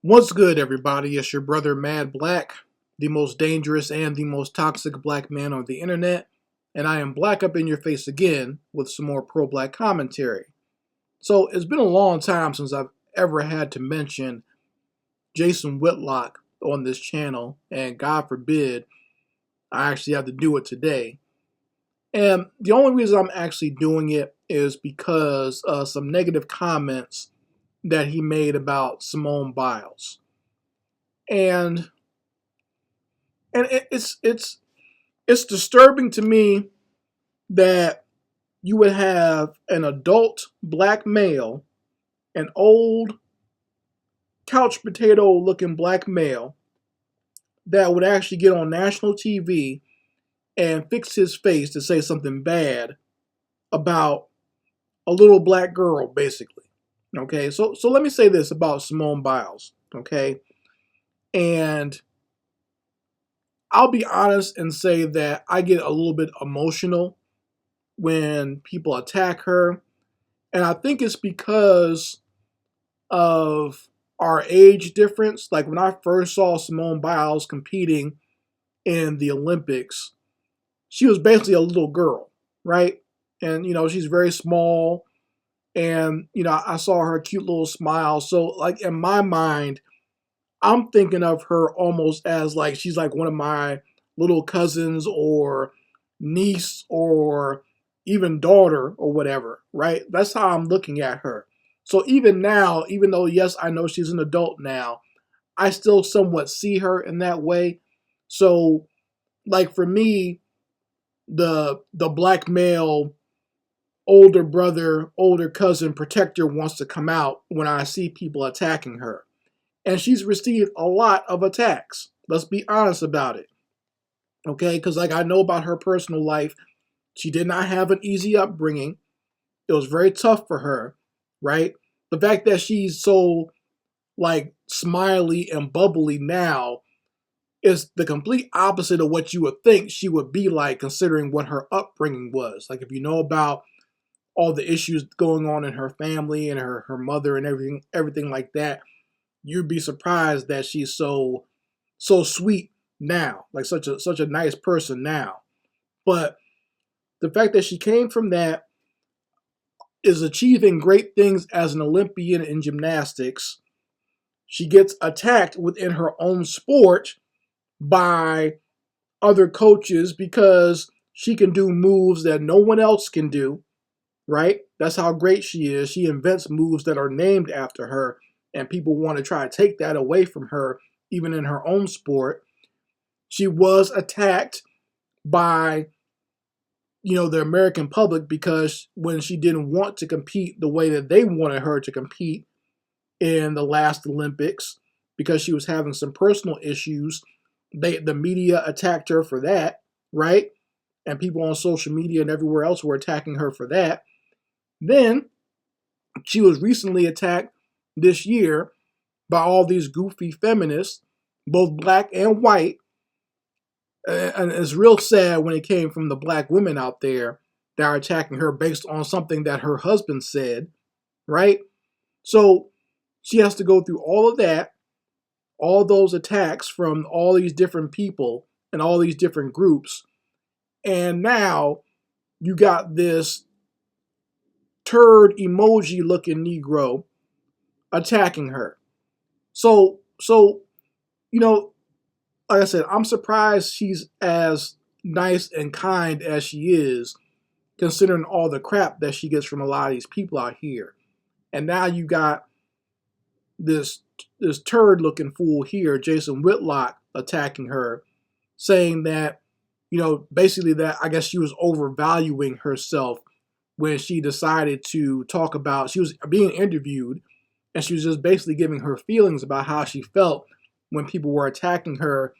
What's good, everybody? It's your brother Mad Black, the most dangerous and the most toxic black man on the internet, and I am black up in your face again with some more pro black commentary. So, it's been a long time since I've ever had to mention Jason Whitlock on this channel, and God forbid I actually have to do it today. And the only reason I'm actually doing it is because of some negative comments that he made about Simone Biles. And and it's disturbing to me that you would have an adult black male, an old couch potato looking black male that would actually get on national TV and fix his face to say something bad about a little black girl, basically. Okay, so let me say this about Simone Biles. Okay, and I'll be honest and say that I get a little bit emotional when people attack her. And I think it's because of our age difference. Like when I first saw Simone Biles competing in the Olympics, she was basically a little girl, right? And, she's very small. And, I saw her cute little smile. So, like, in my mind, I'm thinking of her almost as like she's like one of my little cousins or niece or even daughter or whatever, right? That's how I'm looking at her. So even now, even though yes, I know she's an adult now, I still somewhat see her in that way. So like for me, the black male older brother, older cousin protector wants to come out when I see people attacking her. And she's received a lot of attacks. Let's be honest about it. Okay? Because, like, I know about her personal life. She did not have an easy upbringing. It was very tough for her, right? The fact that she's so, like, smiley and bubbly now is the complete opposite of what you would think she would be like, considering what her upbringing was. Like, if you know about all the issues going on in her family and her mother and everything like that, you'd be surprised that she's so sweet now, like such a nice person now. But the fact that she came from that, is achieving great things as an Olympian in gymnastics, she gets attacked within her own sport by other coaches because she can do moves that no one else can do, right? That's how great she is. She invents moves that are named after her, and people want to try to take that away from her, even in her own sport. She was attacked by, the American public because when she didn't want to compete the way that they wanted her to compete in the last Olympics, because she was having some personal issues, the media attacked her for that, right? And people on social media and everywhere else were attacking her for that. Then she was recently attacked this year by all these goofy feminists, both black and white. And it's real sad when it came from the black women out there that are attacking her based on something that her husband said, right? So she has to go through all of that, all those attacks from all these different people and all these different groups. And now you got this turd emoji looking Negro attacking her. So, like I said, I'm surprised she's as nice and kind as she is, considering all the crap that she gets from a lot of these people out here. And now you got this turd looking fool here, Jason Whitlock, attacking her, saying that, basically that I guess she was overvaluing herself when she decided to talk about, she was being interviewed, and she was just basically giving her feelings about how she felt when people were attacking her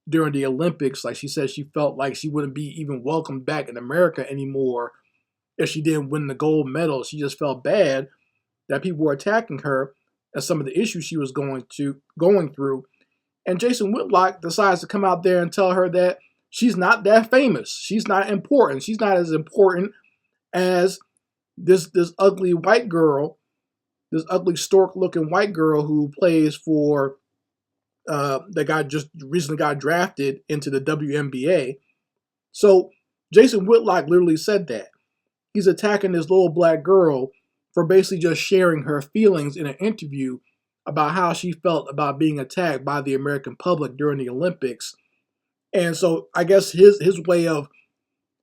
during the Olympics. Like she said, she felt like she wouldn't be even welcomed back in America anymore if she didn't win the gold medal. She just felt bad that people were attacking her and some of the issues she was going through. And Jason Whitlock decides to come out there and tell her that she's not that famous. She's not important. She's not as important as this ugly white girl, this ugly stork-looking white girl who plays for that guy just recently got drafted into the WNBA. So Jason Whitlock literally said that. He's attacking this little black girl for basically just sharing her feelings in an interview about how she felt about being attacked by the American public during the Olympics. And so I guess his way of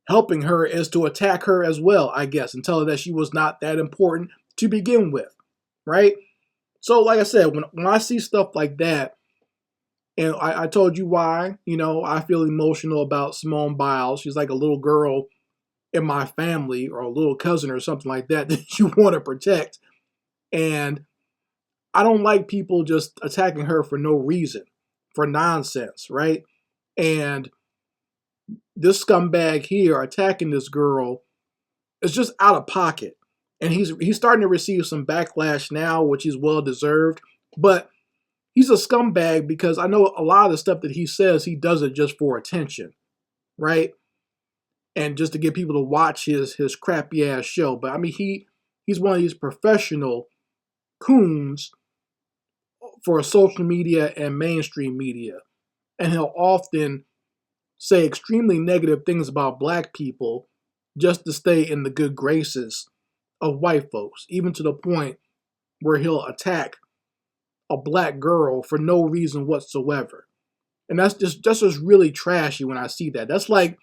helping her is to attack her as well, I guess, and tell her that she was not that important to begin with, right? So like I said, when I see stuff like that, and I told you why, I feel emotional about Simone Biles. She's like a little girl in my family or a little cousin or something like that that you want to protect. And I don't like people just attacking her for no reason, for nonsense, right? And this scumbag here attacking this girl is just out of pocket. And he's starting to receive some backlash now, which is well deserved. But he's a scumbag because I know a lot of the stuff that he says, he does it just for attention, right? And just to get people to watch his crappy ass show. But I mean, he's one of these professional coons for social media and mainstream media. And he'll often say extremely negative things about black people just to stay in the good graces of white folks, even to the point where he'll attack a black girl for no reason whatsoever. And that's just really trashy when I see that. That's like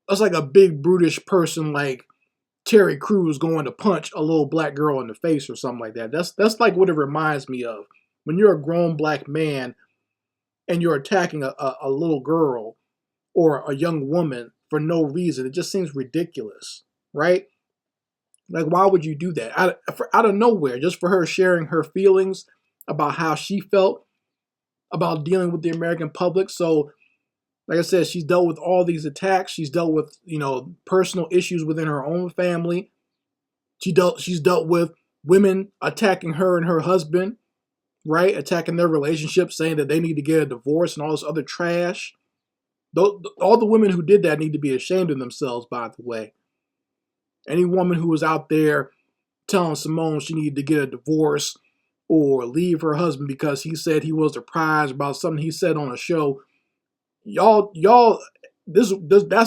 a big brutish person like Terry Crews going to punch a little black girl in the face or something like that. That's like what it reminds me of. When you're a grown black man and you're attacking a little girl or a young woman for no reason, it just seems ridiculous, right? Like, why would you do that? Out of nowhere, just for her sharing her feelings about how she felt about dealing with the American public. So, like I said, she's dealt with all these attacks. She's dealt with, personal issues within her own family. She's dealt with women attacking her and her husband, right? Attacking their relationship, saying that they need to get a divorce and all this other trash. All the women who did that need to be ashamed of themselves, by the way. Any woman who was out there telling Simone she needed to get a divorce or leave her husband because he said he was surprised about something he said on a show, y'all, that's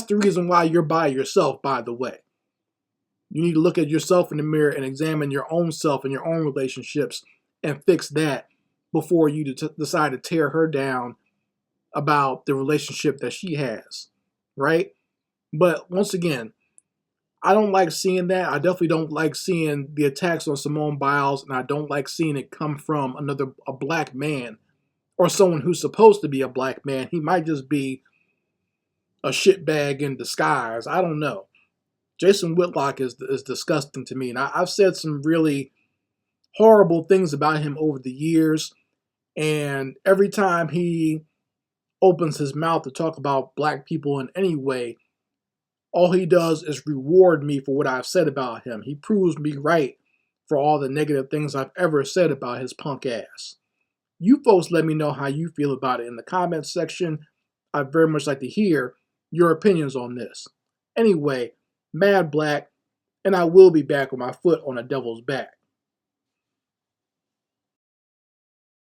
the reason why you're by yourself, by the way. You need to look at yourself in the mirror and examine your own self and your own relationships and fix that before you decide to tear her down about the relationship that she has, right? But once again, I don't like seeing that. I definitely don't like seeing the attacks on Simone Biles, and I don't like seeing it come from a black man or someone who's supposed to be a black man. He might just be a shitbag in disguise. I don't know. Jason Whitlock is disgusting to me, and I've said some really horrible things about him over the years, and every time he opens his mouth to talk about black people in any way, all he does is reward me for what I've said about him. He proves me right for all the negative things I've ever said about his punk ass. You folks let me know how you feel about it in the comments section. I'd very much like to hear your opinions on this. Anyway, Mad Black, and I will be back with my foot on the devil's back.